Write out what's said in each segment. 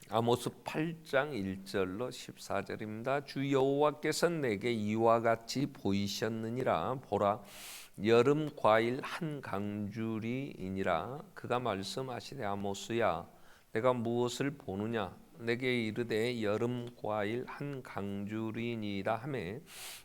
아모스 8장 1절로 14절입니다. 주 여호와께서 내게 이와 같이 보이셨느니라. 보라, 여름 과일 한 강줄이니라. 그가 말씀하시되 아모스야, 내가 무엇을 보느냐? 내게 이르되 여름 과일 한 강줄이니라 하매,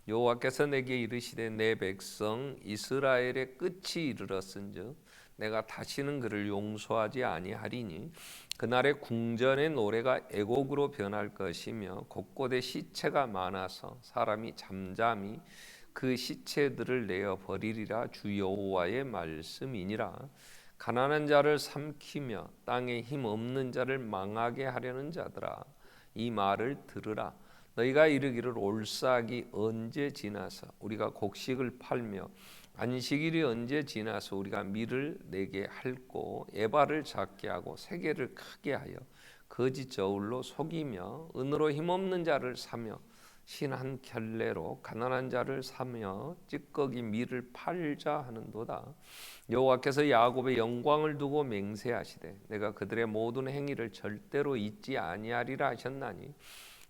여호와께서 내게 이르시되 내 백성 이스라엘의 끝이 이르렀은즉 내가 다시는 그를 용서하지 아니하리니 그날의 궁전의 노래가 애곡으로 변할 것이며 곳곳에 시체가 많아서 사람이 잠잠히 그 시체들을 내어 버리리라. 주 여호와의 말씀이니라. 가난한 자를 삼키며 땅에 힘 없는 자를 망하게 하려는 자들아, 이 말을 들으라. 너희가 이르기를 올싹이 언제 지나서 우리가 곡식을 팔며 안식일이 언제 지나서 우리가 밀을 내게 할고 에바를 작게 하고 세계를 크게 하여 거짓 저울로 속이며 은으로 힘없는 자를 사며 신 한 켤레로 가난한 자를 사며 찌꺼기 밀을 팔자 하는도다. 여호와께서 야곱의 영광을 두고 맹세하시되 내가 그들의 모든 행위를 절대로 잊지 아니하리라 하셨나니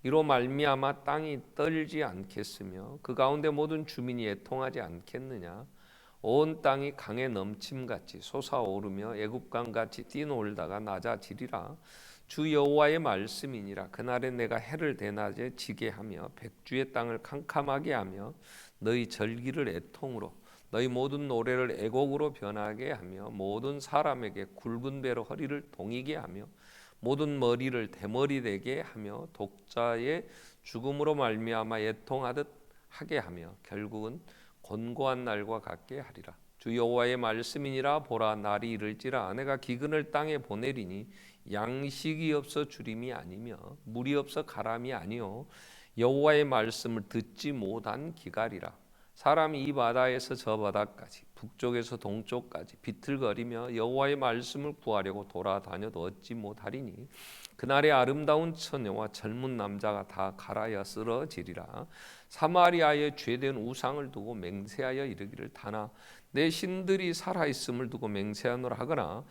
이로 말미암아 땅이 떨지 않겠으며 그 가운데 모든 주민이 애통하지 않겠느냐. 온 땅이 강에 넘침같이 솟아오르며 애굽강같이 뛰놀다가 낮아지리라. 주 여호와의 말씀이니라. 그날에 내가 해를 대낮에 지게 하며 백주의 땅을 캄캄하게 하며 너희 절기를 애통으로 너희 모든 노래를 애곡으로 변하게 하며 모든 사람에게 굵은 배로 허리를 동이게 하며 모든 머리를 대머리 되게 하며 독자의 죽음으로 말미암아 애통하듯 하게 하며 결국은 곤고한 날과 같게 하리라. 주 여호와의 말씀이니라. 보라, 날이 이를지라 내가 기근을 땅에 보내리니 양식이 없어 주림이 아니며 물이 없어 가람이 아니요 여호와의 말씀을 듣지 못한 기갈이라. 사람이 이 바다에서 저 바다까지 북쪽에서 동쪽까지 비틀거리며 여호와의 말씀을 구하려고 돌아다녀도 얻지 못하리니 그날에 아름다운 처녀와 젊은 남자가 다 갈아여 쓰러지리라. 사마리아에 죄된 우상을 두고 맹세하여 이르기를 다나 내 신들이 살아있음을 두고 맹세하노라 하거나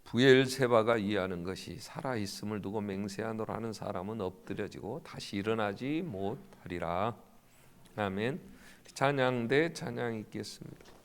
부엘세바가 이해하는 것이 살아있음을 두고 맹세하노라 하는 사람은 엎드려지고 다시 일어나지 못하리라. 아멘. 찬양대 찬양 있겠습니다.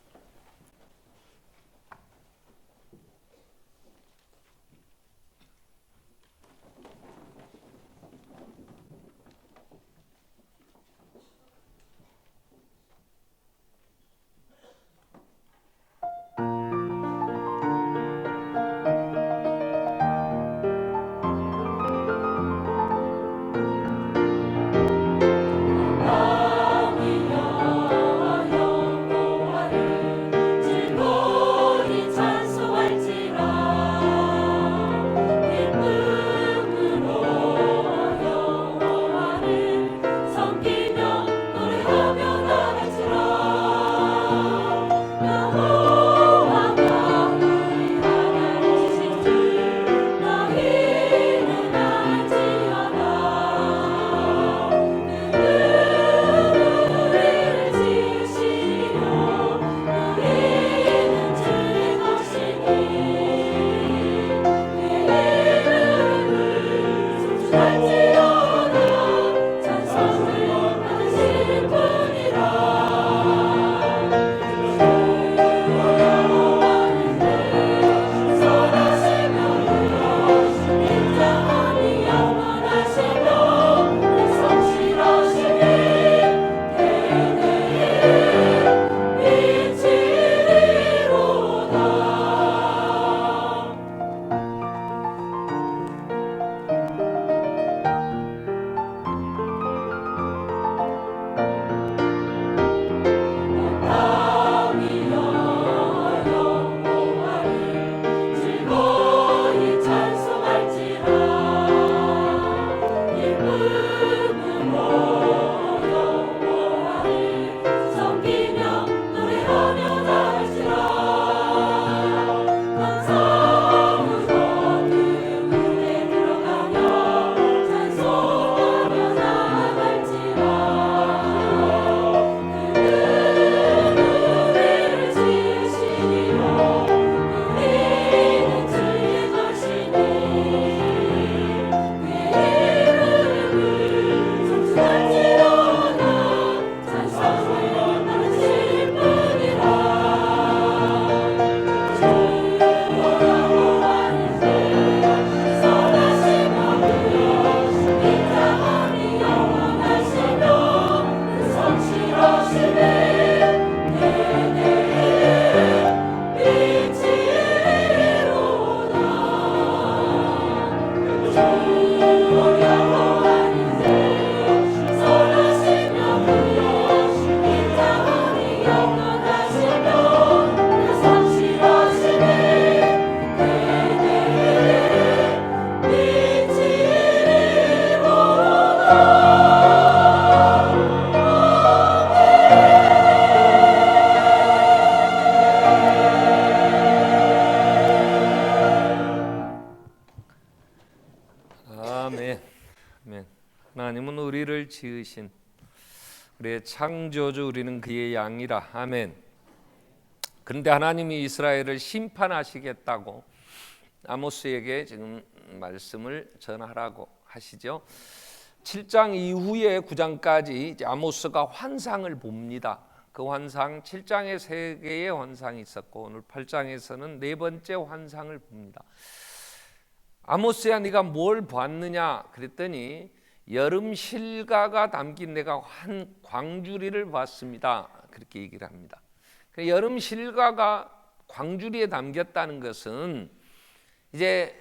아멘. 아멘. 하나님은 우리를 지으신 우리의 창조주, 우리는 그의 양이라. 아멘. 그런데 하나님이 이스라엘을 심판하시겠다고 아모스에게 지금 말씀을 전하라고 하시죠. 7장 이후에 9장까지 이제 아모스가 환상을 봅니다. 그 환상 7장에 3개의 환상이 있었고 오늘 8장에서는 4번째 환상을 봅니다. 아모스야, 네가 뭘 봤느냐 그랬더니 여름 실가가 담긴 내가 한 광주리를 봤습니다. 그렇게 얘기를 합니다. 여름 실가가 광주리에 담겼다는 것은 이제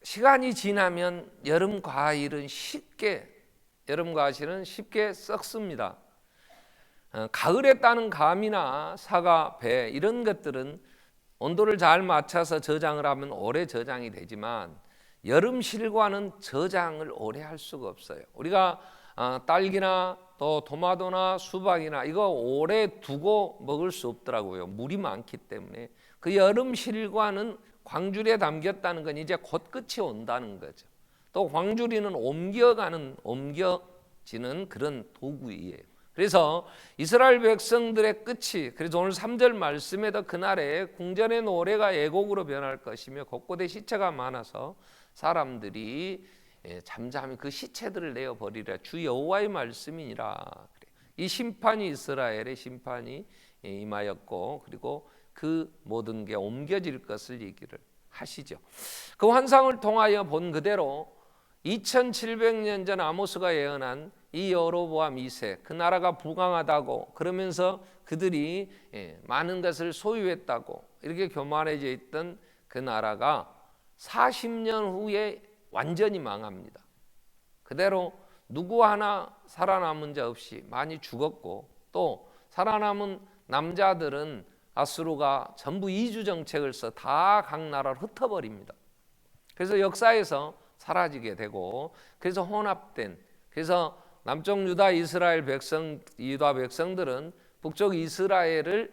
시간이 지나면 여름 과실은 쉽게 썩습니다. 가을에 따는 감이나 사과, 배 이런 것들은 온도를 잘 맞춰서 저장을 하면 오래 저장이 되지만 여름 실과는 저장을 오래 할 수가 없어요. 우리가 딸기나 또 토마토나 수박이나 이거 오래 두고 먹을 수 없더라고요. 물이 많기 때문에. 그 여름 실과는 광주리에 담겼다는 건 이제 곧 끝이 온다는 거죠. 또 광주리는 옮겨지는 그런 도구이에요. 그래서 이스라엘 백성들의 끝이, 그래서 오늘 3절 말씀에도 그날에 궁전의 노래가 애곡으로 변할 것이며 곳곳에 시체가 많아서 사람들이 잠잠히 그 시체들을 내어버리라. 주 여호와의 말씀이니라. 이 심판이 이스라엘의 심판이 임하였고 그리고 그 모든 게 옮겨질 것을 얘기를 하시죠. 그 환상을 통하여 본 그대로 2700년 전 아모스가 예언한 이 여로보암 2세, 그 나라가 불강하다고 그러면서 그들이 많은 것을 소유했다고 이렇게 교만해져 있던 그 나라가 40년 후에 완전히 망합니다. 그대로 누구 하나 살아남은 자 없이 많이 죽었고 또 살아남은 남자들은 아수르가 전부 이주 정책을 써 다 각 나라를 흩어버립니다. 그래서 역사에서 사라지게 되고 그래서 혼합된, 그래서 남쪽 유다 이스라엘 유다 백성들은 북쪽 이스라엘을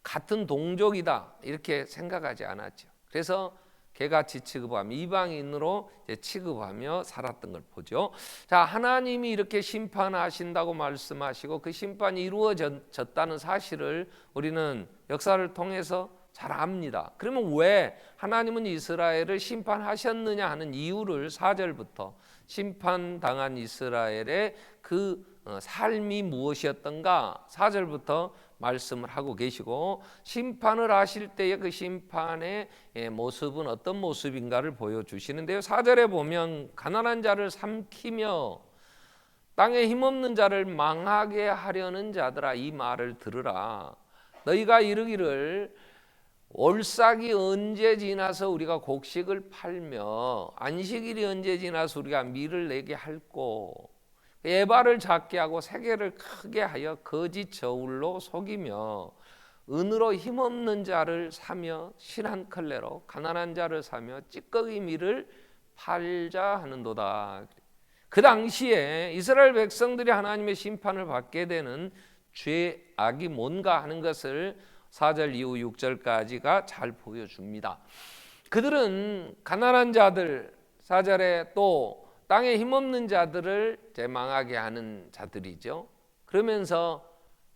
같은 동족이다 이렇게 생각하지 않았죠. 그래서 개같이 취급하며 이방인으로 취급하며 살았던 걸 보죠. 자, 하나님이 이렇게 심판하신다고 말씀하시고 그 심판이 이루어졌다는 사실을 우리는 역사를 통해서 잘 압니다. 그러면 왜 하나님은 이스라엘을 심판하셨느냐 하는 이유를 4절부터 심판당한 이스라엘의 그 삶이 무엇이었던가 4절부터 말씀을 하고 계시고 심판을 하실 때의 그 심판의 모습은 어떤 모습인가를 보여주시는데요. 4절에 보면 가난한 자를 삼키며 땅에 힘없는 자를 망하게 하려는 자들아 이 말을 들으라. 너희가 이르기를 올싹이 언제 지나서 우리가 곡식을 팔며 안식일이 언제 지나서 우리가 밀을 내게 할꼬. 에바를 작게 하고 세계를 크게 하여 거짓 저울로 속이며 은으로 힘없는 자를 사며 실한 걸레로 가난한 자를 사며 찌꺼기 밀을 팔자 하는도다. 그 당시에 이스라엘 백성들이 하나님의 심판을 받게 되는 죄악이 뭔가 하는 것을 4절 이후 6절까지가 잘 보여줍니다. 그들은 가난한 자들, 4절에 또 땅에 힘없는 자들을 망하게 하는 자들이죠. 그러면서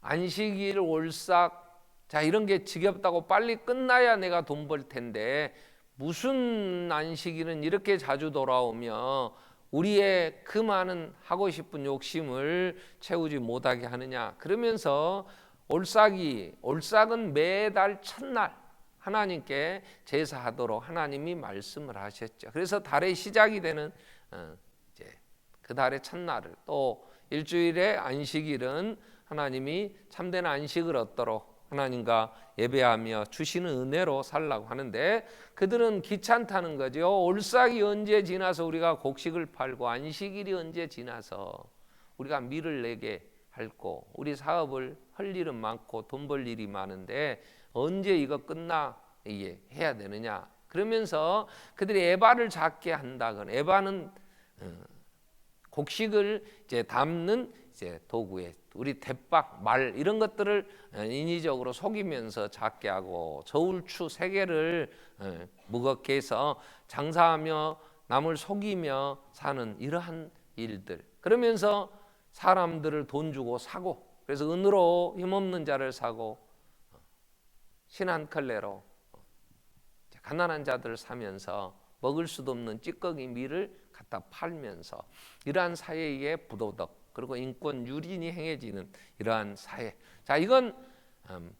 안식일, 올싹, 자 이런 게 지겹다고 빨리 끝나야 내가 돈 벌 텐데 무슨 안식일은 이렇게 자주 돌아오며 우리의 그 많은 하고 싶은 욕심을 채우지 못하게 하느냐. 그러면서 올싹은 매달 첫날 하나님께 제사하도록 하나님이 말씀을 하셨죠. 그래서 달의 시작이 되는 이제 그 달의 첫날을, 또 일주일의 안식일은 하나님이 참된 안식을 얻도록 하나님과 예배하며 주시는 은혜로 살라고 하는데 그들은 귀찮다는 거죠. 올싹이 언제 지나서 우리가 곡식을 팔고 안식일이 언제 지나서 우리가 밀을 내게 할고 우리 사업을 할 일은 많고 돈 벌 일이 많은데 언제 이거 끝나 이게 해야 되느냐. 그러면서 그들이 에바를 작게 한다거나, 에바는 곡식을 이제 담는 이제 도구에 우리 대박, 말 이런 것들을 인위적으로 속이면서 작게 하고, 저울추 세 개를 무겁게 해서 장사하며 남을 속이며 사는 이러한 일들. 그러면서 사람들을 돈 주고 사고, 그래서 은으로 힘없는 자를 사고 신 한 컬레로 가난한 자들을 사면서 먹을 수도 없는 찌꺼기 밀을 갖다 팔면서, 이러한 사회의 부도덕 그리고 인권 유린이 행해지는 이러한 사회. 자, 이건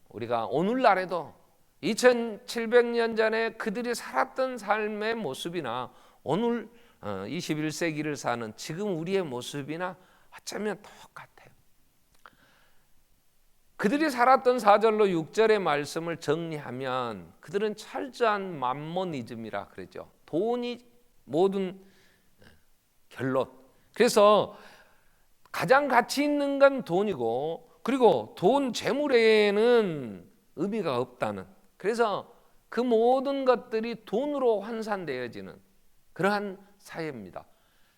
우리가 오늘날에도 2700년 전에 그들이 살았던 삶의 모습이나 오늘 21세기를 사는 지금 우리의 모습이나 어쩌면 똑같아요. 그들이 살았던 4절로 6절의 말씀을 정리하면 그들은 철저한 맘모니즘이라 그러죠. 돈이 모든 결론. 그래서 가장 가치 있는 건 돈이고, 그리고 돈 재물에는 의미가 없다는, 그래서 그 모든 것들이 돈으로 환산되어지는 그러한 사회입니다.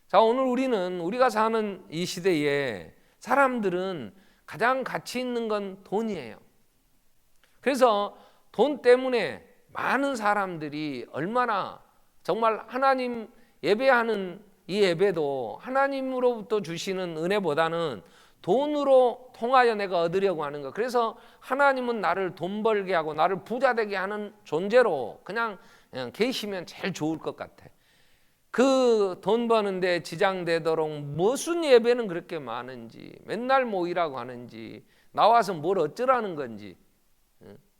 자, 오늘 우리가 사는 이 시대에 사람들은 가장 가치 있는 건 돈이에요. 그래서 돈 때문에 많은 사람들이 얼마나 정말 하나님 예배하는 이 예배도 하나님으로부터 주시는 은혜보다는 돈으로 통하여 내가 얻으려고 하는 것. 그래서 하나님은 나를 돈 벌게 하고 나를 부자 되게 하는 존재로 그냥 계시면 제일 좋을 것 같아. 그 돈 버는데 지장되도록 무슨 예배는 그렇게 많은지, 맨날 모이라고 하는지, 나와서 뭘 어쩌라는 건지,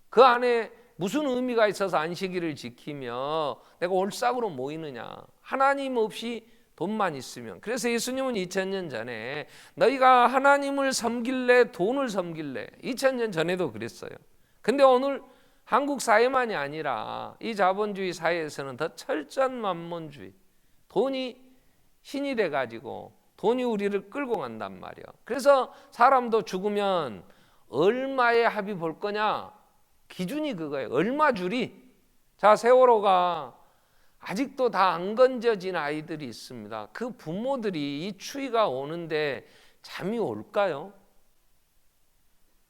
그 안에 무슨 의미가 있어서 안식일을 지키며 내가 올싹으로 모이느냐. 하나님 없이 돈만 있으면. 그래서 예수님은 2000년 전에 너희가 하나님을 섬길래 돈을 섬길래, 2000년 전에도 그랬어요. 근데 오늘 한국 사회만이 아니라 이 자본주의 사회에서는 더 철저한 만몬주의, 돈이 신이 돼가지고 돈이 우리를 끌고 간단 말이야. 그래서 사람도 죽으면 얼마의 합의 볼 거냐, 기준이 그거예요. 얼마 주리. 자, 세월호가 아직도 다 안 건져진 아이들이 있습니다. 그 부모들이 이 추위가 오는데 잠이 올까요?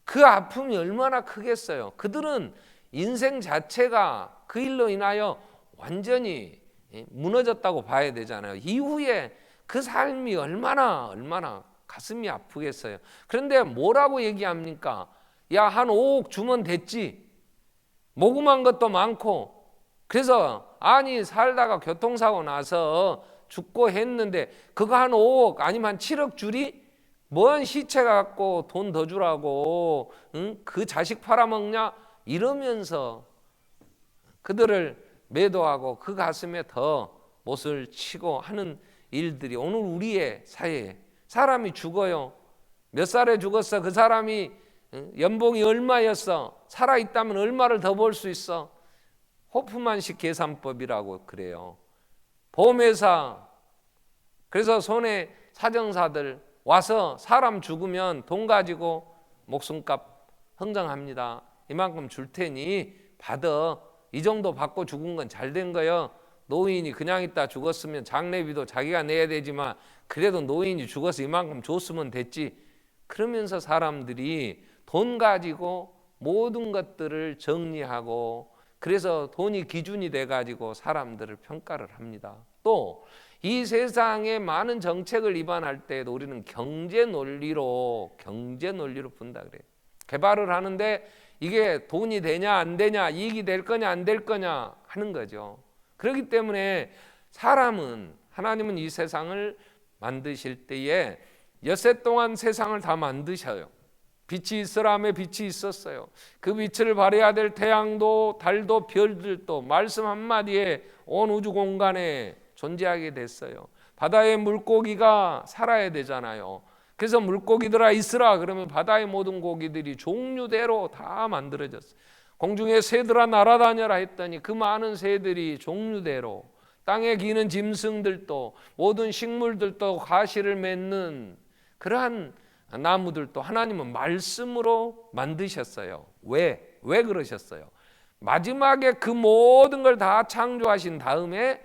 그 아픔이 얼마나 크겠어요. 그들은 인생 자체가 그 일로 인하여 완전히 무너졌다고 봐야 되잖아요. 이후에 그 삶이 얼마나 가슴이 아프겠어요. 그런데 뭐라고 얘기합니까? 야, 한 5억 주면 됐지. 모금한 것도 많고. 그래서 아니 살다가 교통사고 나서 죽고 했는데 그거 한 5억 아니면 한 7억 주리? 뭔 시체 갖고 돈 더 주라고, 응? 그 자식 팔아먹냐? 이러면서 그들을 매도하고 그 가슴에 더 못을 치고 하는 일들이 오늘 우리의 사회에. 사람이 죽어요. 몇 살에 죽었어? 그 사람이 연봉이 얼마였어? 살아있다면 얼마를 더 벌 수 있어? 호프만식 계산법이라고 그래요. 보험회사, 그래서 손해 사정사들 와서 사람 죽으면 돈 가지고 목숨값 흥정합니다. 이만큼 줄 테니 받아. 이 정도 받고 죽은 건 잘 된 거요. 노인이 그냥 있다 죽었으면 장례비도 자기가 내야 되지만 그래도 노인이 죽어서 이만큼 줬으면 됐지. 그러면서 사람들이 돈 가지고 모든 것들을 정리하고, 그래서 돈이 기준이 돼가지고 사람들을 평가를 합니다. 또 이 세상에 많은 정책을 입안할 때에도 우리는 경제 논리로 본다 그래요. 개발을 하는데 이게 돈이 되냐 안 되냐, 이익이 될 거냐 안 될 거냐 하는 거죠. 그렇기 때문에 사람은, 하나님은 이 세상을 만드실 때에 엿새 동안 세상을 다 만드셔요. 빛이 있으라 하며 빛이 있었어요. 그 빛을 발해야 될 태양도 달도 별들도 말씀 한마디에 온 우주 공간에 존재하게 됐어요. 바다의 물고기가 살아야 되잖아요. 그래서 물고기들아 있으라 그러면 바다의 모든 고기들이 종류대로 다 만들어졌어요. 공중에 새들아 날아다녀라 했더니 그 많은 새들이 종류대로, 땅에 기는 짐승들도 모든 식물들도 가시를 맺는 그러한 나무들도 하나님은 말씀으로 만드셨어요. 왜 그러셨어요? 마지막에 그 모든 걸 다 창조하신 다음에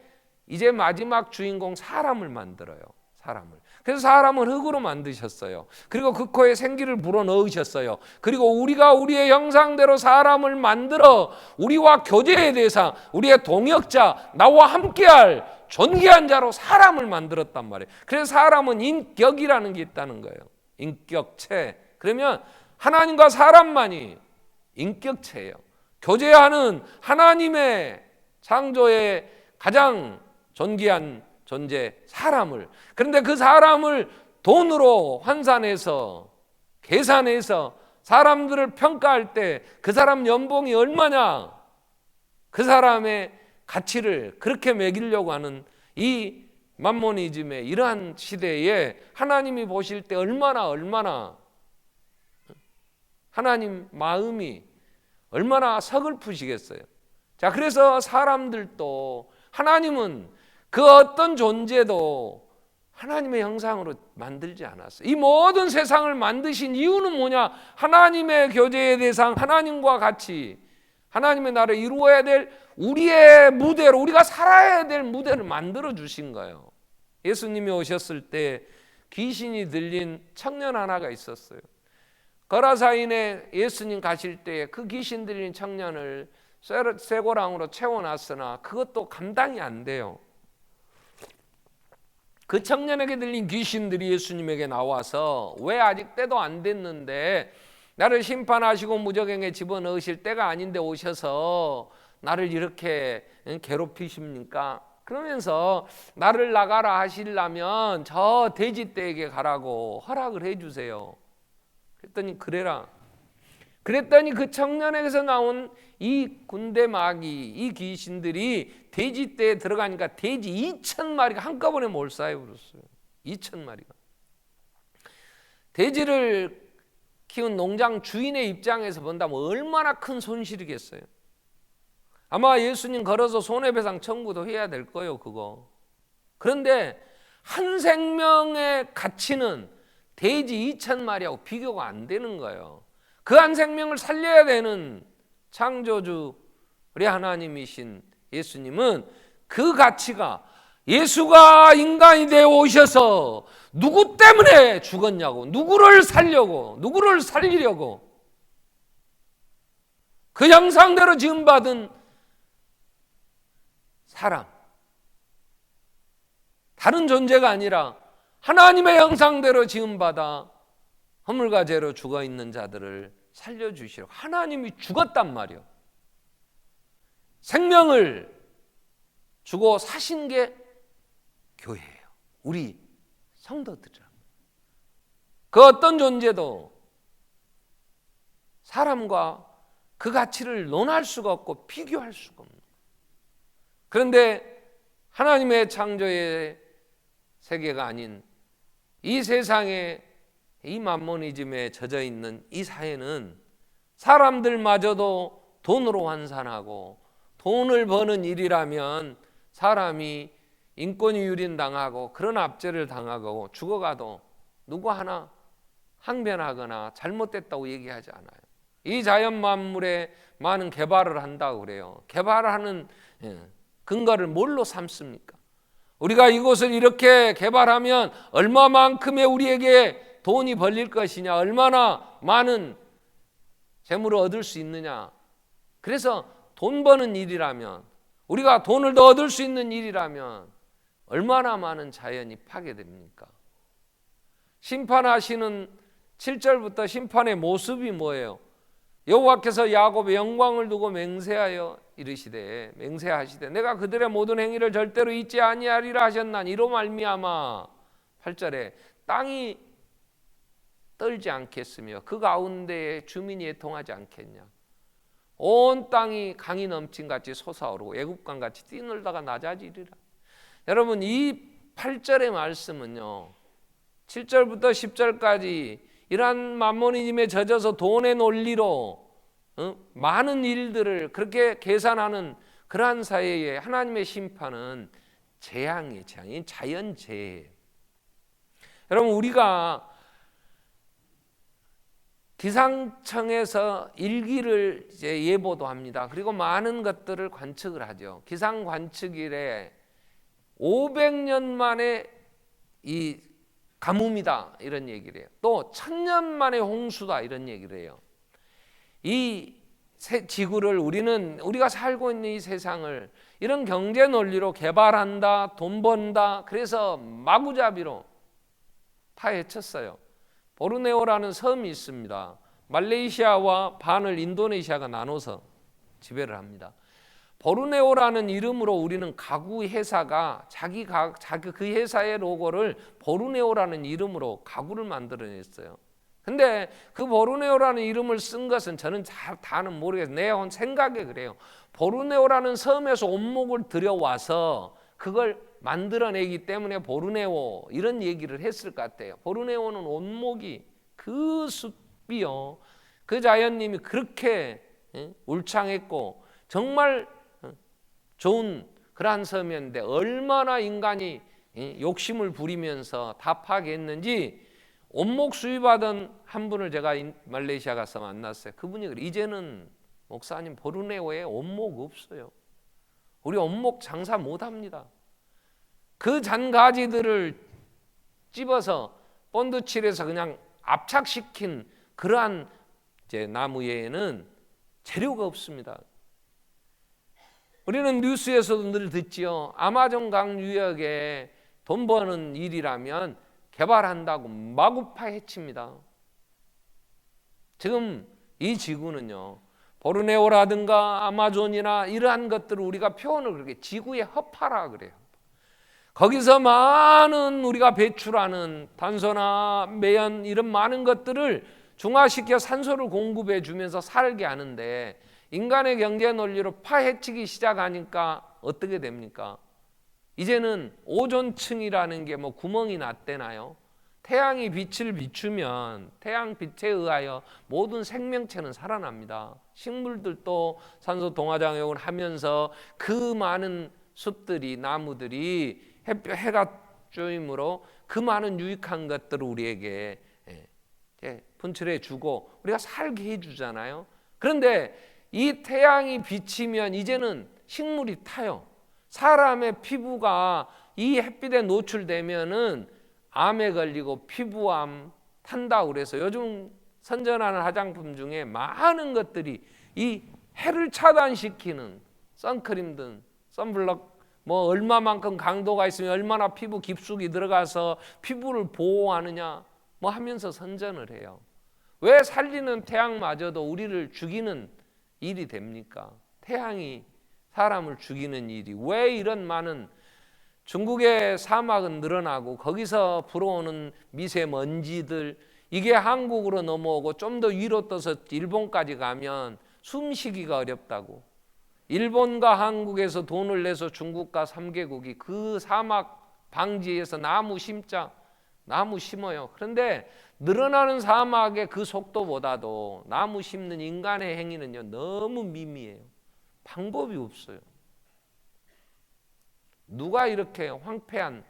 이제 마지막 주인공 사람을 만들어요. 사람을. 그래서 사람을 흙으로 만드셨어요. 그리고 그 코에 생기를 불어넣으셨어요. 그리고 우리가 우리의 형상대로 사람을 만들어 우리와 교제의 대상, 우리의 동역자, 나와 함께할 존귀한 자로 사람을 만들었단 말이에요. 그래서 사람은 인격이라는 게 있다는 거예요. 인격체. 그러면 하나님과 사람만이 인격체예요. 교제하는 하나님의 창조의 가장 존귀한 존재 사람을, 그런데 그 사람을 돈으로 환산해서 계산해서 사람들을 평가할 때 그 사람 연봉이 얼마냐, 그 사람의 가치를 그렇게 매기려고 하는 이 맘모니즘의 이러한 시대에 하나님이 보실 때 얼마나 하나님 마음이 얼마나 서글프시겠어요. 자, 그래서 사람들도 하나님은 그 어떤 존재도 하나님의 형상으로 만들지 않았어요. 이 모든 세상을 만드신 이유는 뭐냐? 하나님의 교제의 대상, 하나님과 같이 하나님의 나라를 이루어야 될 우리의 무대로, 우리가 살아야 될 무대를 만들어 주신 거예요. 예수님이 오셨을 때 귀신이 들린 청년 하나가 있었어요. 거라사인에 예수님 가실 때 그 귀신 들린 청년을 쇠고랑으로 채워놨으나 그것도 감당이 안 돼요. 그 청년에게 들린 귀신들이 예수님에게 나와서 왜 아직 때도 안 됐는데 나를 심판하시고 무저갱에 집어넣으실 때가 아닌데 오셔서 나를 이렇게 괴롭히십니까? 그러면서 나를 나가라 하시려면 저 돼지떼에게 가라고 허락을 해주세요. 그랬더니 그래라. 그랬더니 그 청년에게서 나온 이 군대 마귀, 이 귀신들이 돼지떼에 들어가니까 돼지 2,000마리가 한꺼번에 몰사해 버렸어요. 2,000마리가. 돼지를 키운 농장 주인의 입장에서 본다면 얼마나 큰 손실이겠어요. 아마 예수님 걸어서 손해배상 청구도 해야 될 거예요, 그거. 그런데 한 생명의 가치는 돼지 2,000마리하고 비교가 안 되는 거예요. 그 한 생명을 살려야 되는 창조주 우리 하나님이신 예수님은 그 가치가 예수가 인간이 되어 오셔서 누구 때문에 죽었냐고, 누구를 살려고, 누구를 살리려고, 그 형상대로 지음받은 사람, 다른 존재가 아니라 하나님의 형상대로 지음받아 허물과 죄로 죽어있는 자들을 살려주시려고 하나님이 죽었단 말이에요. 생명을 주고 사신 게 교회예요. 우리 성도들이라. 그 어떤 존재도 사람과 그 가치를 논할 수가 없고 비교할 수가 없는 거예요. 그런데 하나님의 창조의 세계가 아닌 이 세상에 이 맘모니즘에 젖어 있는 이 사회는 사람들마저도 돈으로 환산하고 돈을 버는 일이라면 사람이 인권이 유린당하고 그런 압제를 당하고 죽어가도 누구 하나 항변하거나 잘못됐다고 얘기하지 않아요. 이 자연 만물에 많은 개발을 한다고 그래요. 개발하는 근거를 뭘로 삼습니까? 우리가 이곳을 이렇게 개발하면 얼마만큼의 우리에게 돈이 벌릴 것이냐, 얼마나 많은 재물을 얻을 수 있느냐. 그래서 돈 버는 일이라면, 우리가 돈을 더 얻을 수 있는 일이라면 얼마나 많은 자연이 파괴됩니까? 심판하시는 7절부터 심판의 모습이 뭐예요? 여호와께서 야곱의 영광을 두고 맹세하여 이르시되, 맹세하시되 내가 그들의 모든 행위를 절대로 잊지 아니하리라 하셨나니 이로 말미암아 8절에 땅이 떨지 않겠으며 그 가운데에 주민이 애통하지 않겠냐. 온 땅이 강이 넘친 같이 솟아오르고 애국강 같이 뛰놀다가 낮아지리라. 여러분, 이 8절의 말씀은요, 7절부터 10절까지 이러한 맘모니즘에 젖어서 돈의 논리로 많은 일들을 그렇게 계산하는 그러한 사회에 하나님의 심판은 재앙이에요. 재앙이 자연재해예요. 여러분, 우리가 기상청에서 일기를 이제 예보도 합니다. 그리고 많은 것들을 관측을 하죠. 기상 관측일에 500년 만에 이 가뭄이다 이런 얘기를 해요. 또 1000년 만에 홍수다 이런 얘기를 해요. 이 지구를 우리가 살고 있는 이 세상을 이런 경제 논리로 개발한다, 돈 번다, 그래서 마구잡이로 파헤쳤어요. 보르네오라는 섬이 있습니다. 말레이시아와 반을 인도네시아가 나눠서 지배를 합니다. 보르네오라는 이름으로 우리는 가구 회사가 자기 그 회사의 로고를 보르네오라는 이름으로 가구를 만들어냈어요. 근데 그 보르네오라는 이름을 쓴 것은 저는 다는 모르겠어요. 내 생각에 그래요. 보르네오라는 섬에서 온목을 들여와서 그걸 만들어내기 때문에 보르네오 이런 얘기를 했을 것 같아요. 보르네오는 온목이 그 숲이요, 그 자연님이 그렇게 울창했고 정말 좋은 그러한 섬이었는데 얼마나 인간이 욕심을 부리면서 다 파괴했는지 온목 수입하던 한 분을 제가 말레이시아 가서 만났어요. 그분이 그래, 이제는 목사님 보르네오에 온목 없어요. 우리 온목 장사 못합니다. 그 잔가지들을 찝어서 본드칠해서 그냥 압착시킨 그러한 이제 나무에는 재료가 없습니다. 우리는 뉴스에서도 늘 듣지요. 아마존 강 유역에 돈 버는 일이라면 개발한다고 마구 파헤칩니다. 지금 이 지구는요, 보르네오라든가 아마존이나 이러한 것들을 우리가 표현을 그렇게 지구의 허파라 그래요. 거기서 많은 우리가 배출하는 탄소나 매연 이런 많은 것들을 중화시켜 산소를 공급해 주면서 살게 하는데 인간의 경제 논리로 파헤치기 시작하니까 어떻게 됩니까? 이제는 오존층이라는 게 뭐 구멍이 났대나요? 태양이 빛을 비추면 태양 빛에 의하여 모든 생명체는 살아납니다. 식물들도 산소 동화작용을 하면서 그 많은 숲들이 나무들이 해가 쪼임으로 그 많은 유익한 것들을 우리에게 분출해 주고 우리가 살게 해주잖아요. 그런데 이 태양이 비치면 이제는 식물이 타요. 사람의 피부가 이 햇빛에 노출되면은 암에 걸리고 피부암 탄다고 그래서 요즘 선전하는 화장품 중에 많은 것들이 이 해를 차단시키는 선크림든 선블럭 뭐 얼마만큼 강도가 있으면 얼마나 피부 깊숙이 들어가서 피부를 보호하느냐 뭐 하면서 선전을 해요. 왜 살리는 태양마저도 우리를 죽이는 일이 됩니까? 태양이 사람을 죽이는 일이 왜 이런 많은 중국의 사막은 늘어나고 거기서 불어오는 미세먼지들 이게 한국으로 넘어오고 좀 더 위로 떠서 일본까지 가면 숨쉬기가 어렵다고. 일본과 한국에서 돈을 내서 중국과 3개국이 그 사막 방지에서 나무 심어요. 그런데 늘어나는 사막의 그 속도보다도 나무 심는 인간의 행위는요 너무 미미해요. 방법이 없어요. 누가 이렇게 황폐한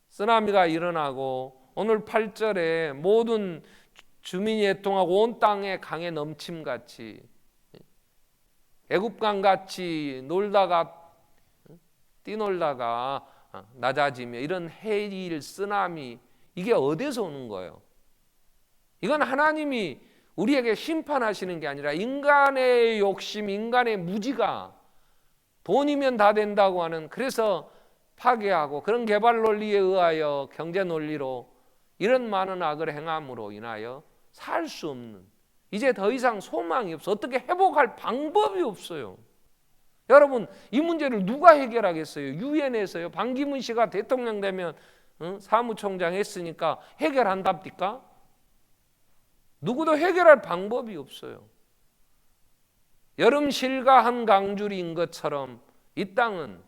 쓰나미가 일어나고 오늘 8절에 모든 주민이 애통하고 온 땅에 강에 넘침같이 애굽강같이 뛰놀다가 낮아지며 이런 해일 쓰나미 이게 어디서 오는 거예요? 이건 하나님이 우리에게 심판하시는 게 아니라 인간의 욕심, 인간의 무지가 돈이면 다 된다고 하는 그래서 파괴하고 그런 개발 논리에 의하여 경제 논리로 이런 많은 악을 행함으로 인하여 살 수 없는 이제 더 이상 소망이 없어. 어떻게 회복할 방법이 없어요. 여러분 이 문제를 누가 해결하겠어요? 유엔에서요. 반기문 씨가 대통령 되면 사무총장 했으니까 해결한답니까? 누구도 해결할 방법이 없어요. 여름 실가 한 강줄인 것처럼 이 땅은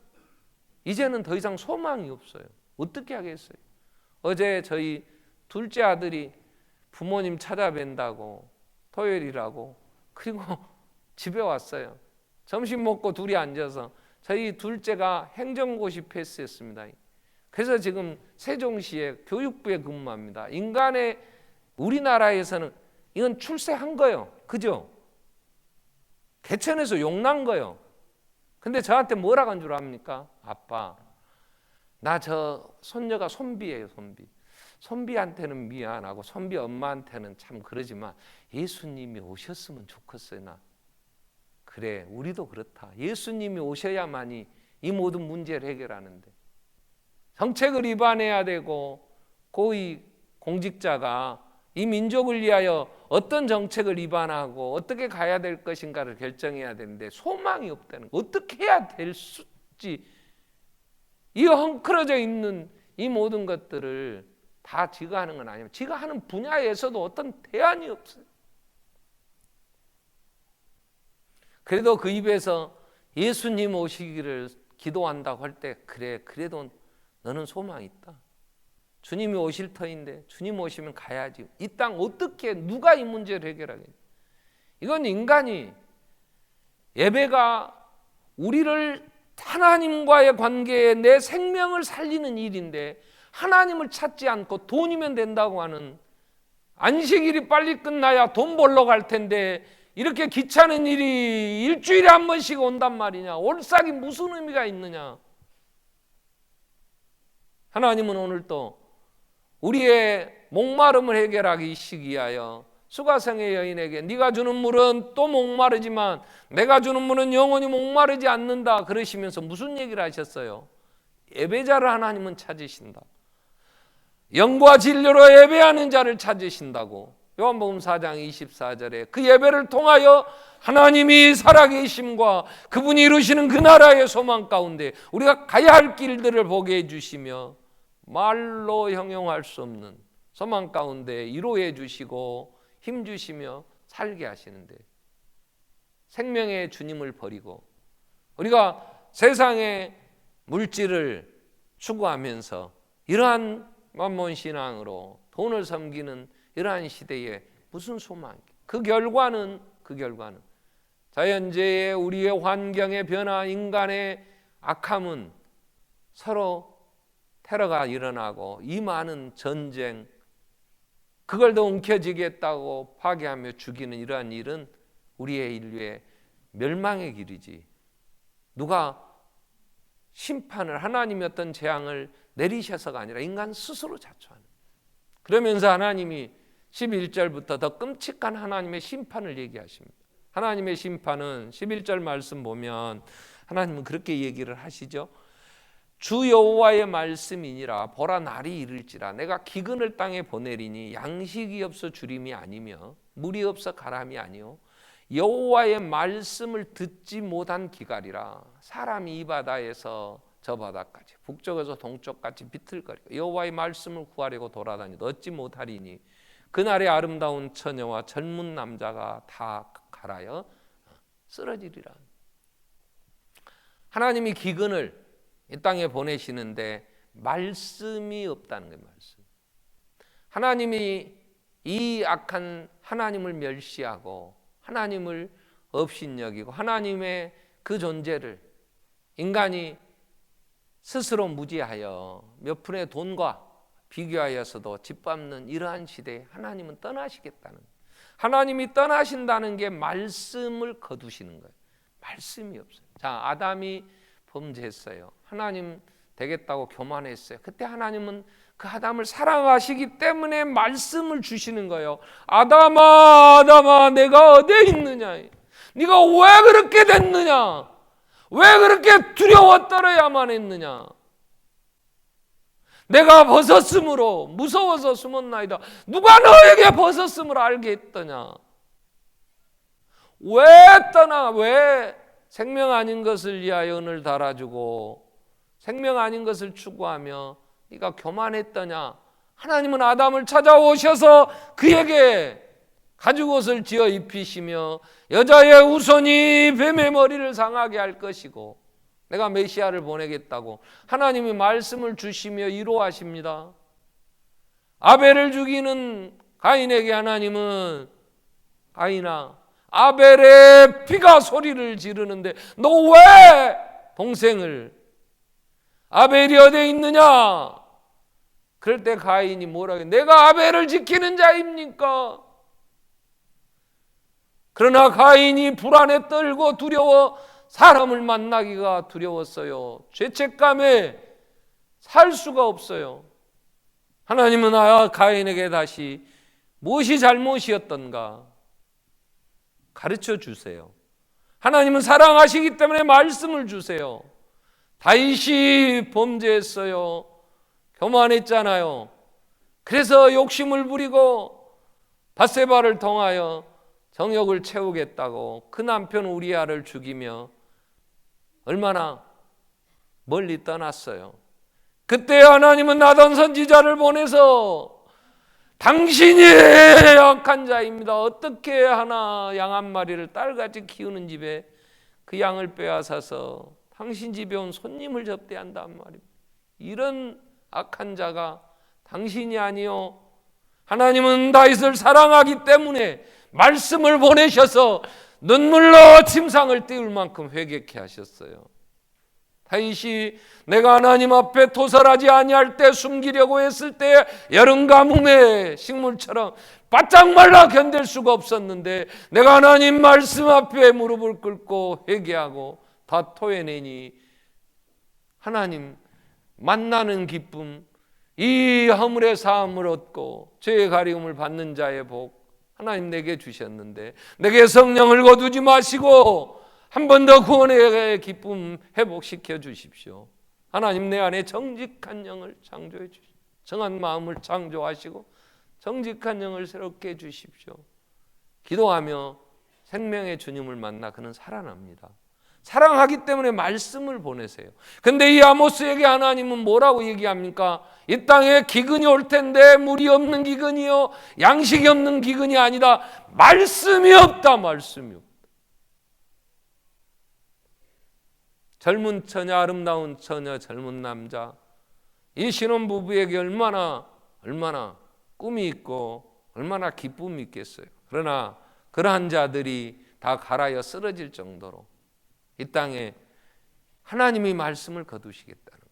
이제는 더 이상 소망이 없어요. 어떻게 하겠어요? 어제 저희 둘째 아들이 부모님 찾아뵌다고 토요일이라고 그리고 집에 왔어요. 점심 먹고 둘이 앉아서 저희 둘째가 행정고시 패스했습니다. 그래서 지금 세종시의 교육부에 근무합니다. 우리나라에서는 이건 출세한 거예요. 그죠? 개천에서 용난 거예요. 근데 저한테 뭐라고 한 줄 압니까? 아빠, 나 저 손녀가 손비예요. 손비한테는 미안하고 손비 엄마한테는 참 그러지만 예수님이 오셨으면 좋겠어요. 나 그래, 우리도 그렇다. 예수님이 오셔야만이 이 모든 문제를 해결하는데 정책을 위반해야 되고 고위 공직자가 이 민족을 위하여 어떤 정책을 위반하고 어떻게 가야 될 것인가를 결정해야 되는데 소망이 없다는 거. 어떻게 해야 될지 이 헝클어져 있는 이 모든 것들을 다 지가 하는 건 아니에요. 지가 하는 분야에서도 어떤 대안이 없어요. 그래도 그 입에서 예수님 오시기를 기도한다고 할 때 그래, 그래도 너는 소망이 있다. 주님이 오실 터인데 주님 오시면 가야지. 이 땅 어떻게 누가 이 문제를 해결하겠냐. 이건 인간이 예배가 우리를 하나님과의 관계에 내 생명을 살리는 일인데 하나님을 찾지 않고 돈이면 된다고 하는 안식일이 빨리 끝나야 돈 벌러 갈 텐데 이렇게 귀찮은 일이 일주일에 한 번씩 온단 말이냐. 올싹이 무슨 의미가 있느냐. 하나님은 오늘 또 우리의 목마름을 해결하기 위하여 수가성의 여인에게 네가 주는 물은 또 목마르지만 내가 주는 물은 영원히 목마르지 않는다 그러시면서 무슨 얘기를 하셨어요? 예배자를 하나님은 찾으신다. 영과 진리로 예배하는 자를 찾으신다고. 요한복음 4장 24절에 그 예배를 통하여 하나님이 살아계심과 그분이 이루시는 그 나라의 소망 가운데 우리가 가야 할 길들을 보게 해주시며 말로 형용할 수 없는 소망 가운데 위로해 주시고 힘 주시며 살게 하시는데 생명의 주님을 버리고 우리가 세상의 물질을 추구하면서 이러한 만몬신앙으로 돈을 섬기는 이러한 시대에 무슨 소망이? 그 결과는 자연재해, 우리의 환경의 변화, 인간의 악함은 서로 테러가 일어나고 이 많은 전쟁, 그걸 더 움켜쥐겠다고 파괴하며 죽이는 이러한 일은 우리의 인류의 멸망의 길이지. 누가 심판을 하나님이 어떤 재앙을 내리셔서가 아니라 인간 스스로 자초하는. 그러면서 하나님이 11절부터 더 끔찍한 하나님의 심판을 얘기하십니다. 하나님의 심판은 11절 말씀 보면 하나님은 그렇게 얘기를 하시죠. 주 여호와의 말씀이니라 보라 날이 이를지라 내가 기근을 땅에 보내리니 양식이 없어 주림이 아니며 물이 없어 가람이 아니요 여호와의 말씀을 듣지 못한 기갈이라 사람이 이 바다에서 저 바다까지 북쪽에서 동쪽까지 비틀거리고 여호와의 말씀을 구하려고 돌아다니도 얻지 못하리니 그날의 아름다운 처녀와 젊은 남자가 다 갈아여 쓰러지리라. 하나님이 기근을 이 땅에 보내시는데 말씀이 없다는 거예요. 말씀. 하나님이 이 악한 하나님을 멸시하고 하나님을 업신여기고 하나님의 그 존재를 인간이 스스로 무지하여 몇 푼의 돈과 비교하여서도 짓밟는 이러한 시대에 하나님은 떠나시겠다는 거예요. 하나님이 떠나신다는 게 말씀을 거두시는 거예요. 말씀이 없어요. 자, 아담이 범죄했어요. 하나님 되겠다고 교만했어요. 그때 하나님은 그 아담을 사랑하시기 때문에 말씀을 주시는 거예요. 아담아, 아담아, 내가 어디에 있느냐? 네가 왜 그렇게 됐느냐? 왜 그렇게 두려워 떨어야만 했느냐? 내가 벗었으므로 무서워서 숨었나이다. 누가 너에게 벗었음을 알게 했더냐? 왜 떠나? 왜 생명 아닌 것을 위하여 은을 달아주고 생명 아닌 것을 추구하며 네가 교만했더냐? 하나님은 아담을 찾아오셔서 그에게 가죽옷을 지어 입히시며 여자의 후손이 뱀의 머리를 상하게 할 것이고 내가 메시아를 보내겠다고 하나님이 말씀을 주시며 위로하십니다. 아벨을 죽이는 가인에게 하나님은 가인아, 아벨의 피가 소리를 지르는데 너 왜 동생을 아벨이 어디에 있느냐? 그럴 때 가인이 뭐라고 해요? 내가 아벨을 지키는 자입니까? 그러나 가인이 불안에 떨고 두려워 사람을 만나기가 두려웠어요. 죄책감에 살 수가 없어요. 하나님은 가인에게 다시 무엇이 잘못이었던가 가르쳐 주세요. 하나님은 사랑하시기 때문에 말씀을 주세요. 다윗이 범죄했어요. 교만했잖아요. 그래서 욕심을 부리고 밧세바를 통하여 정욕을 채우겠다고 그 남편 우리아를 죽이며 얼마나 멀리 떠났어요. 그때 하나님은 나단 선지자를 보내서 당신이 약한 자입니다. 어떻게 하나 양 한 마리를 딸같이 키우는 집에 그 양을 빼앗아서 당신 집에 온 손님을 접대한단 말입니다. 이런 악한 자가 당신이 아니요. 하나님은 다윗을 사랑하기 때문에 말씀을 보내셔서 눈물로 침상을 띄울 만큼 회개케 하셨어요. 다윗이 내가 하나님 앞에 도살하지 아니할 때 숨기려고 했을 때 여름 가뭄에 식물처럼 바짝 말라 견딜 수가 없었는데 내가 하나님 말씀 앞에 무릎을 꿇고 회개하고 다 토해내니 하나님 만나는 기쁨, 이 허물의 사함을 얻고 죄의 가리움을 받는 자의 복 하나님 내게 주셨는데 내게 성령을 거두지 마시고 한 번 더 구원의 기쁨 회복시켜 주십시오. 하나님 내 안에 정직한 영을 창조해 주십시오. 정한 마음을 창조하시고 정직한 영을 새롭게 해 주십시오. 기도하며 생명의 주님을 만나 그는 살아납니다. 사랑하기 때문에 말씀을 보내세요. 근데 이 아모스에게 하나님은 뭐라고 얘기합니까? 이 땅에 기근이 올 텐데 물이 없는 기근이요 양식이 없는 기근이 아니다. 말씀이 없다. 말씀이 없다. 젊은 처녀, 아름다운 처녀, 젊은 남자, 이 신혼부부에게 얼마나 꿈이 있고 얼마나 기쁨이 있겠어요. 그러나 그러한 자들이 다 갈아여 쓰러질 정도로 이 땅에 하나님이 말씀을 거두시겠다는 거예요.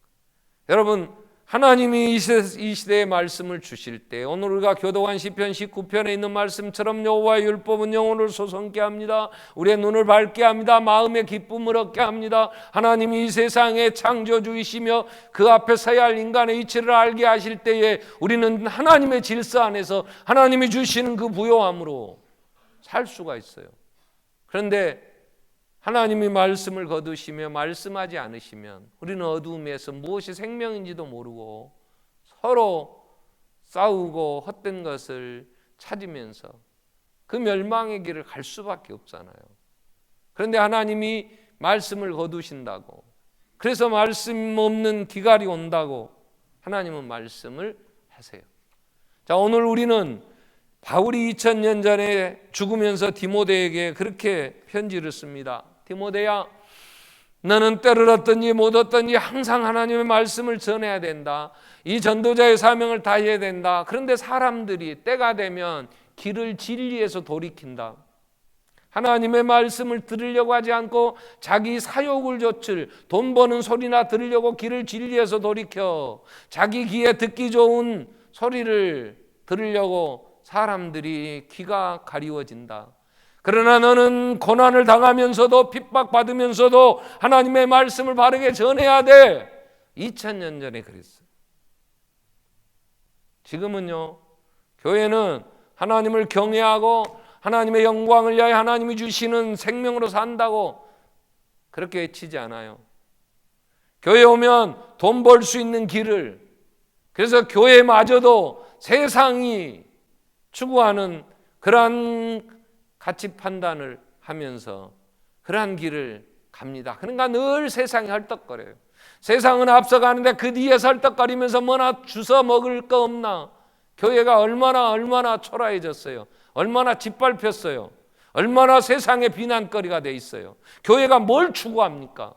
여러분, 하나님이 이 시대에 말씀을 주실 때 오늘 우리가 교도관 시편 19편에 있는 말씀처럼 여호와의 율법은 영혼을 솟게 합니다. 우리의 눈을 밝게 합니다. 마음의 기쁨을 얻게 합니다. 하나님이 이 세상의 창조주이시며 그 앞에 서야 할 인간의 이치를 알게 하실 때에 우리는 하나님의 질서 안에서 하나님이 주시는 그 부요함으로 살 수가 있어요. 그런데 하나님이 말씀을 거두시며 말씀하지 않으시면 우리는 어두움에서 무엇이 생명인지도 모르고 서로 싸우고 헛된 것을 찾으면서 그 멸망의 길을 갈 수밖에 없잖아요. 그런데 하나님이 말씀을 거두신다고, 그래서 말씀 없는 기갈이 온다고 하나님은 말씀을 하세요. 자, 오늘 우리는 바울이 2000년 전에 죽으면서 디모데에게 그렇게 편지를 씁니다. 디모데야, 너는 때를 얻든지 못 얻든지 항상 하나님의 말씀을 전해야 된다. 이 전도자의 사명을 다해야 된다. 그런데 사람들이 때가 되면 길을 진리에서 돌이킨다. 하나님의 말씀을 들으려고 하지 않고 자기 사욕을 좇을 돈 버는 소리나 들으려고 길을 진리에서 돌이켜 자기 귀에 듣기 좋은 소리를 들으려고 사람들이 귀가 가리워진다. 그러나 너는 고난을 당하면서도 핍박받으면서도 하나님의 말씀을 바르게 전해야 돼. 2000년 전에 그랬어요. 지금은요, 교회는 하나님을 경외하고 하나님의 영광을 위하여 하나님이 주시는 생명으로 산다고 그렇게 외치지 않아요. 교회 오면 돈 벌 수 있는 길을, 그래서 교회마저도 세상이 추구하는 그러한 가치 판단을 하면서 그러한 길을 갑니다. 그러니까 늘 세상이 헐떡거려요. 세상은 앞서가는데 그 뒤에서 헐떡거리면서 뭐나 주워 먹을 거 없나. 교회가 얼마나 초라해졌어요. 얼마나 짓밟혔어요. 얼마나 세상의 비난거리가 돼 있어요. 교회가 뭘 추구합니까?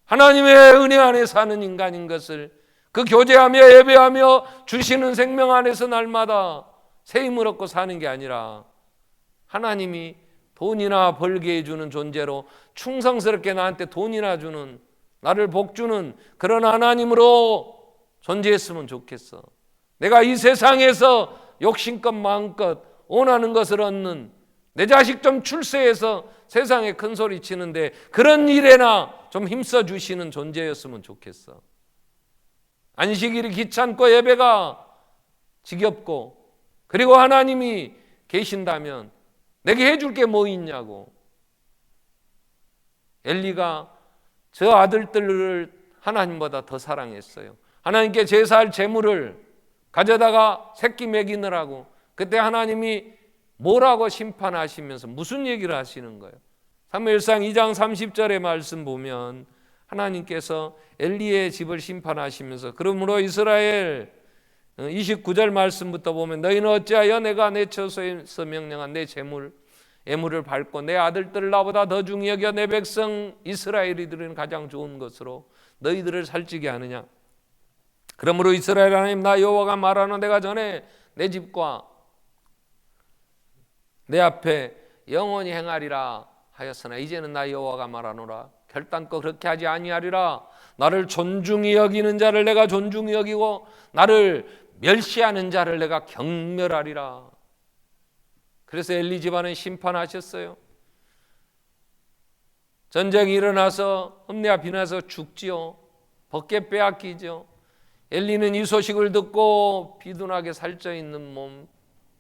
하나님의 은혜 안에 사는 인간인 것을, 그 교제하며 예배하며 주시는 생명 안에서 날마다 새 힘을 얻고 사는 게 아니라 하나님이 돈이나 벌게 해주는 존재로 충성스럽게 나한테 돈이나 주는, 나를 복주는 그런 하나님으로 존재했으면 좋겠어. 내가 이 세상에서 욕심껏 마음껏 원하는 것을 얻는 내 자식 좀 출세해서 세상에 큰 소리 치는데 그런 일에나 좀 힘써 주시는 존재였으면 좋겠어. 안식일이 귀찮고 예배가 지겹고, 그리고 하나님이 계신다면 내게 해줄 게 뭐 있냐고. 엘리가 저 아들들을 하나님보다 더 사랑했어요. 하나님께 제사할 제물을 가져다가 새끼 먹이느라고 그때 하나님이 뭐라고 심판하시면서 무슨 얘기를 하시는 거예요? 사무엘상 2장 30절의 말씀 보면 하나님께서 엘리의 집을 심판하시면서 그러므로 이스라엘 29절 말씀부터 보면 너희는 어찌하여 내가 내 처소에서 명령한 내 제물 예물을 밟고 내 아들들을 나보다 더 중히 여겨 내 백성 이스라엘이들은 가장 좋은 것으로 너희들을 살찌게 하느냐. 그러므로 이스라엘 하나님 나 여호와가 말하노 내가 전에 내 집과 내 앞에 영원히 행하리라 하였으나 이제는 나 여호와가 말하노라 결단코 그렇게 하지 아니하리라. 나를 존중히 여기는 자를 내가 존중히 여기고 나를 멸시하는 자를 내가 경멸하리라. 그래서 엘리 집안은 심판하셨어요. 전쟁이 일어나서 흠내가 비나서 죽지요. 벗게 빼앗기죠. 엘리는 이 소식을 듣고 비둔하게 살쪄 있는 몸,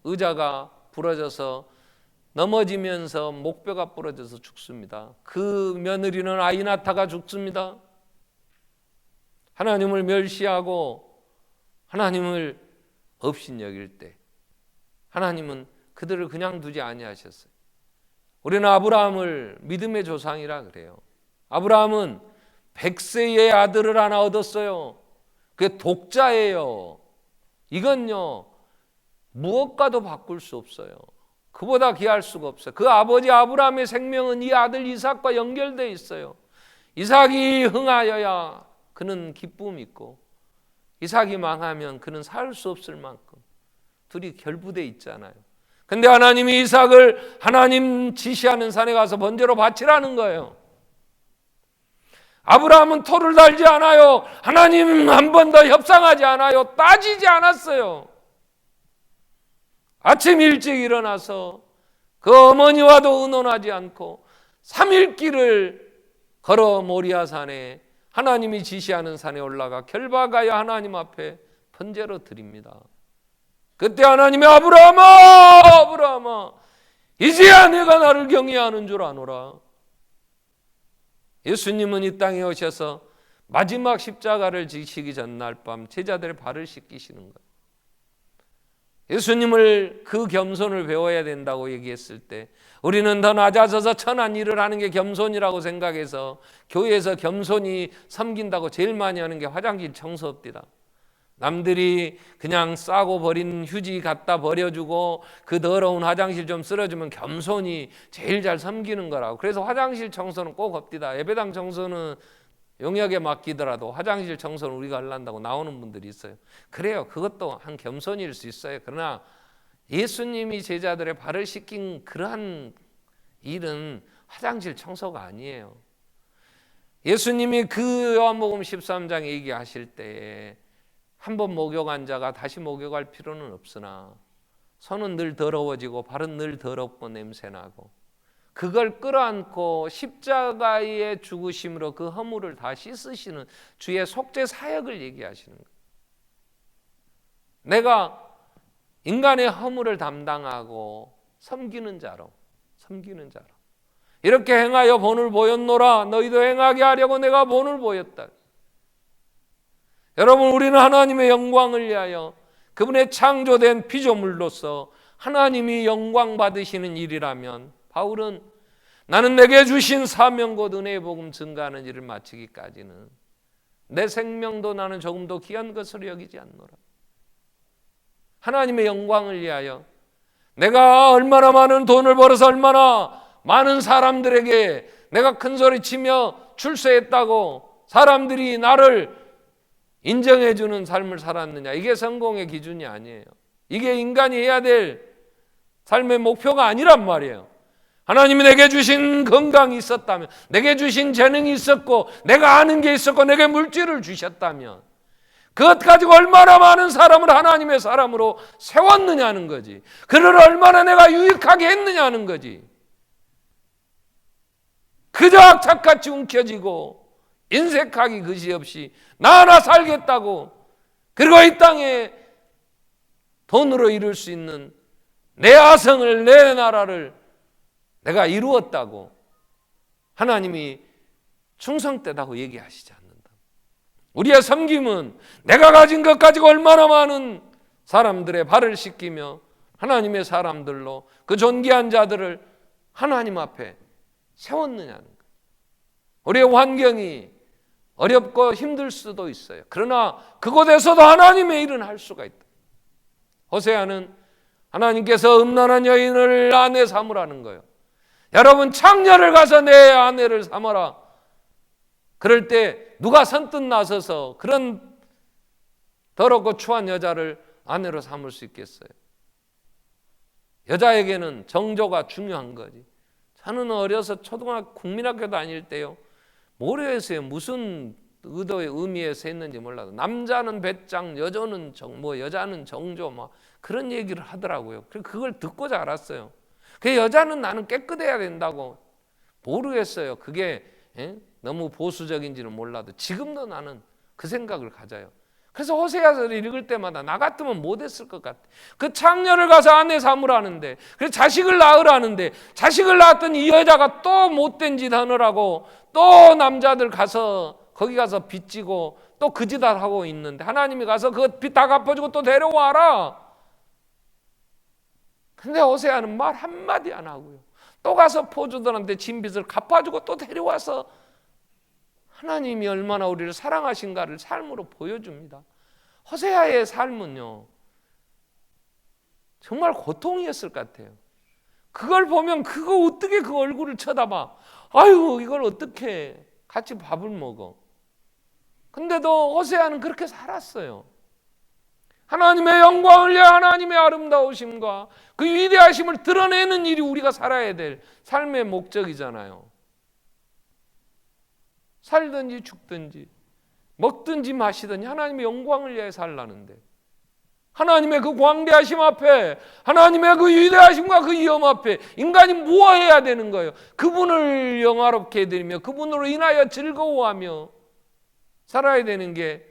의자가 부러져서 넘어지면서 목뼈가 부러져서 죽습니다. 그 며느리는 아이나타가 죽습니다. 하나님을 멸시하고 하나님을 업신여길 때 하나님은 그들을 그냥 두지 아니하셨어요. 우리는 아브라함을 믿음의 조상이라 그래요. 아브라함은 100세의 아들을 하나 얻었어요. 그게 독자예요. 이건요 무엇과도 바꿀 수 없어요. 그보다 귀할 수가 없어요. 그 아버지 아브라함의 생명은 이 아들 이삭과 연결되어 있어요. 이삭이 흥하여야 그는 기쁨이 있고 이삭이 망하면 그는 살 수 없을 만큼 둘이 결부되어 있잖아요. 근데 하나님이 이삭을 하나님 지시하는 산에 가서 번제로 바치라는 거예요. 아브라함은 토를 달지 않아요. 하나님 한 번 더 협상하지 않아요. 따지지 않았어요. 아침 일찍 일어나서 그 어머니와도 의논하지 않고 3일 길을 걸어 모리아산에 하나님이 지시하는 산에 올라가 결박하여 하나님 앞에 번제로 드립니다. 그때 하나님이 아브라함아 이제야 내가 나를 경외하는 줄 아노라. 예수님은 이 땅에 오셔서 마지막 십자가를 지시기 전날 밤 제자들의 발을 씻기시는 거예요. 예수님을 그 겸손을 배워야 된다고 얘기했을 때 우리는 더 낮아져서 천한 일을 하는 게 겸손이라고 생각해서 교회에서 겸손히 섬긴다고 제일 많이 하는 게 화장실 청소업디다. 남들이 그냥 싸고 버린 휴지 갖다 버려주고 그 더러운 화장실 좀 쓸어주면 겸손히 제일 잘 섬기는 거라고. 그래서 화장실 청소는 꼭 없디다. 예배당 청소는 용역에 맡기더라도 화장실 청소는 우리가 하려고 나오는 분들이 있어요. 그래요. 그것도 한 겸손일 수 있어요. 그러나 예수님이 제자들의 발을 씻긴 그러한 일은 화장실 청소가 아니에요. 예수님이 그 요한복음 13장에 얘기하실 때에 한 번 목욕한 자가 다시 목욕할 필요는 없으나 손은 늘 더러워지고 발은 늘 더럽고 냄새나고 그걸 끌어안고 십자가의 죽으심으로 그 허물을 다 씻으시는 주의 속죄 사역을 얘기하시는 거예요. 내가 인간의 허물을 담당하고 섬기는 자로 이렇게 행하여 본을 보였노라. 너희도 행하게 하려고 내가 본을 보였다. 여러분, 우리는 하나님의 영광을 위하여 그분의 창조된 피조물로서 하나님이 영광 받으시는 일이라면 바울은 나는 내게 주신 사명 곧 은혜의 복음 증가하는 일을 마치기까지는 내 생명도 나는 조금도 귀한 것으로 여기지 않노라. 하나님의 영광을 위하여 내가 얼마나 많은 돈을 벌어서 얼마나 많은 사람들에게 내가 큰 소리 치며 출세했다고 사람들이 나를 인정해 주는 삶을 살았느냐, 이게 성공의 기준이 아니에요. 이게 인간이 해야 될 삶의 목표가 아니란 말이에요. 하나님이 내게 주신 건강이 있었다면, 내게 주신 재능이 있었고 내가 아는 게 있었고 내게 물질을 주셨다면 그것 가지고 얼마나 많은 사람을 하나님의 사람으로 세웠느냐는 거지. 그를 얼마나 내가 유익하게 했느냐는 거지. 그저 악착같이 움켜쥐고 인색하기 그지없이 나 하나 살겠다고, 그리고 이 땅에 돈으로 이룰 수 있는 내 아성을, 내 나라를 내가 이루었다고 하나님이 충성되다고 얘기하시지 않는다. 우리의 섬김은 내가 가진 것 가지고 얼마나 많은 사람들의 발을 씻기며 하나님의 사람들로 그 존귀한 자들을 하나님 앞에 세웠느냐는 거예요. 우리의 환경이 어렵고 힘들 수도 있어요. 그러나 그곳에서도 하나님의 일은 할 수가 있다. 호세아는 하나님께서 음란한 여인을 아내 삼으라는 거예요. 여러분, 창녀를 가서 내 아내를 삼아라. 그럴 때 누가 선뜻 나서서 그런 더럽고 추한 여자를 아내로 삼을 수 있겠어요? 여자에게는 정조가 중요한 거지. 저는 어려서 초등학교 국민학교 다닐 때요, 모래에서 무슨 의도의 의미에서 했는지 몰라도 남자는 배짱, 여자는 정조 그런 얘기를 하더라고요. 그걸 듣고 자랐어요. 그 여자는 나는 깨끗해야 된다고. 모르겠어요. 그게 너무 보수적인지는 몰라도 지금도 나는 그 생각을 가져요. 그래서 호세아서를 읽을 때마다 나 같으면 못했을 것 같아. 그 창녀를 가서 아내 삼으라는데, 그래서 자식을 낳으라는데, 자식을 낳았던 이 여자가 또 못된 짓 하느라고 또 남자들 가서 거기 가서 빚지고 또 그 짓 하고 있는데, 하나님이 가서 그 빚 다 갚아주고 또 데려와라. 근데 호세아는 말 한마디 안 하고요, 또 가서 포주들한테 진 빚을 갚아주고 또 데려와서 하나님이 얼마나 우리를 사랑하신가를 삶으로 보여줍니다. 호세아의 삶은요, 정말 고통이었을 것 같아요. 그걸 보면 그거 어떻게 그 얼굴을 쳐다봐. 아유, 이걸 어떻게 같이 밥을 먹어. 근데도 호세아는 그렇게 살았어요. 하나님의 영광을 위해 하나님의 아름다우심과 그 위대하심을 드러내는 일이 우리가 살아야 될 삶의 목적이잖아요. 살든지 죽든지 먹든지 마시든지 하나님의 영광을 위해 살라는데, 하나님의 그 광대하심 앞에, 하나님의 그 위대하심과 그 위엄 앞에 인간이 무엇해야 되는 거예요? 그분을 영화롭게 해드리며 그분으로 인하여 즐거워하며 살아야 되는 게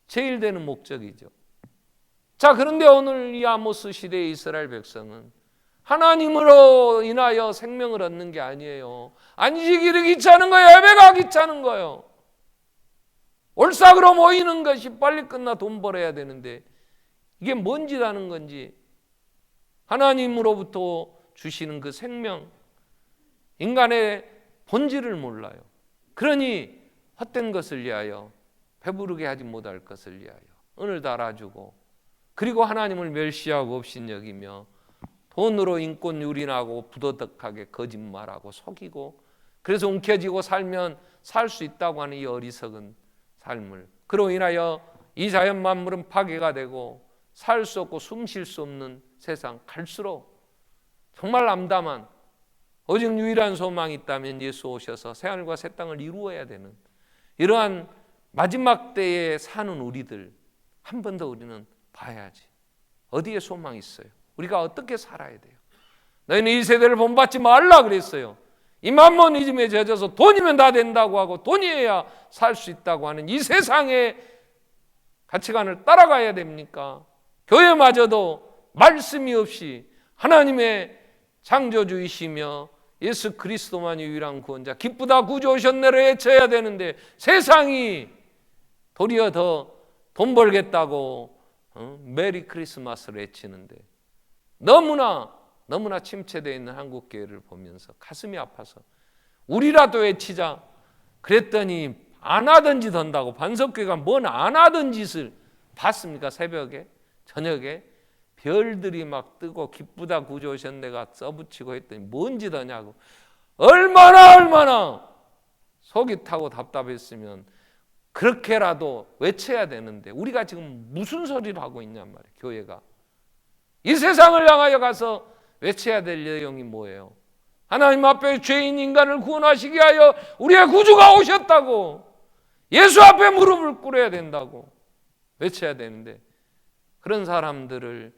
제일 되는 목적이죠. 자, 그런데 오늘 이 아모스 시대의 이스라엘 백성은 하나님으로 인하여 생명을 얻는 게 아니에요. 안식일이 귀찮은 거예요. 예배가 귀찮은 거예요. 올싹으로 모이는 것이 빨리 끝나 돈 벌어야 되는데 이게 뭔 짓 하는 건지, 하나님으로부터 주시는 그 생명, 인간의 본질을 몰라요. 그러니 헛된 것을 위하여, 배부르게 하지 못할 것을 위하여 은을 달아주고, 그리고 하나님을 멸시하고 업신여기며 돈으로 인권 유린하고 부도덕하게 거짓말하고 속이고, 그래서 움켜쥐고 살면 살 수 있다고 하는 이 어리석은 삶을, 그로 인하여 이 자연 만물은 파괴가 되고 살 수 없고 숨 쉴 수 없는 세상, 갈수록 정말 암담한, 오직 유일한 소망이 있다면 예수 오셔서 새하늘과 새 땅을 이루어야 되는 이러한 마지막 때에 사는 우리들 한 번 더 우리는 봐야지. 어디에 소망이 있어요? 우리가 어떻게 살아야 돼요? 너희는 이 세대를 본받지 말라 그랬어요. 이 만모니즘에 젖어서 돈이면 다 된다고 하고 돈이어야 살 수 있다고 하는 이 세상의 가치관을 따라가야 됩니까? 교회마저도 말씀이 없이 하나님의 창조주이시며 예수 그리스도만이 유일한 구원자, 기쁘다 구주 오셨네를 외쳐야 되는데 세상이 도리어 더 돈 벌겠다고 메리 크리스마스를 외치는데, 너무나 침체되어 있는 한국교회를 보면서 가슴이 아파서 우리라도 외치자 그랬더니 안 하던 짓 한다고. 반석교회가 뭔 안 하던 짓을 봤습니까? 새벽에 저녁에 별들이 막 뜨고 기쁘다 구주 오셨네가 써붙이고 했더니 뭔 짓 하냐고. 얼마나 속이 타고 답답했으면 그렇게라도 외쳐야 되는데 우리가 지금 무슨 소리를 하고 있냔 말이에요. 교회가 이 세상을 향하여 가서 외쳐야 될 내용이 뭐예요? 하나님 앞에 죄인 인간을 구원하시기 위하여 우리의 구주가 오셨다고, 예수 앞에 무릎을 꿇어야 된다고, 외쳐야 되는데 그런 사람들을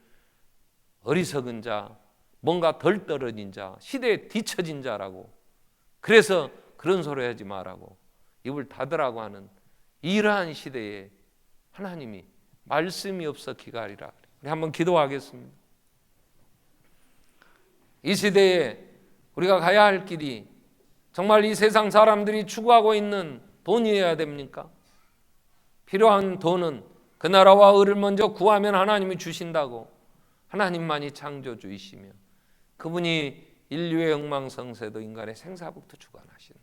어리석은 자, 뭔가 덜 떨어진 자, 시대에 뒤처진 자라고, 그래서 그런 소리 하지 마라고 입을 닫으라고 하는 이러한 시대에 하나님이 말씀이 없어 기가리라. 우리 한번 기도하겠습니다. 이 시대에 우리가 가야 할 길이 정말 이 세상 사람들이 추구하고 있는 돈이어야 됩니까? 필요한 돈은 그 나라와 의를 먼저 구하면 하나님이 주신다고, 하나님만이 창조주이시며 그분이 인류의 엉망성쇠도 인간의 생사복도 주관하시는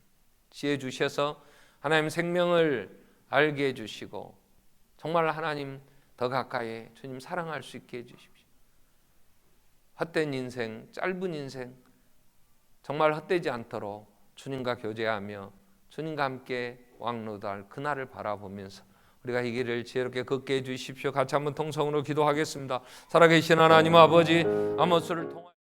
지혜 주셔서 하나님 생명을 알게 해주시고 정말 하나님 더 가까이 주님 사랑할 수 있게 해주십시오. 헛된 인생, 짧은 인생 정말 헛되지 않도록 주님과 교제하며 주님과 함께 왕노달 그날을 바라보면서 우리가 이 길을 지혜롭게 걷게 해주십시오. 같이 한번 통성으로 기도하겠습니다. 살아계신 하나님 아버지, 아모스를 통하여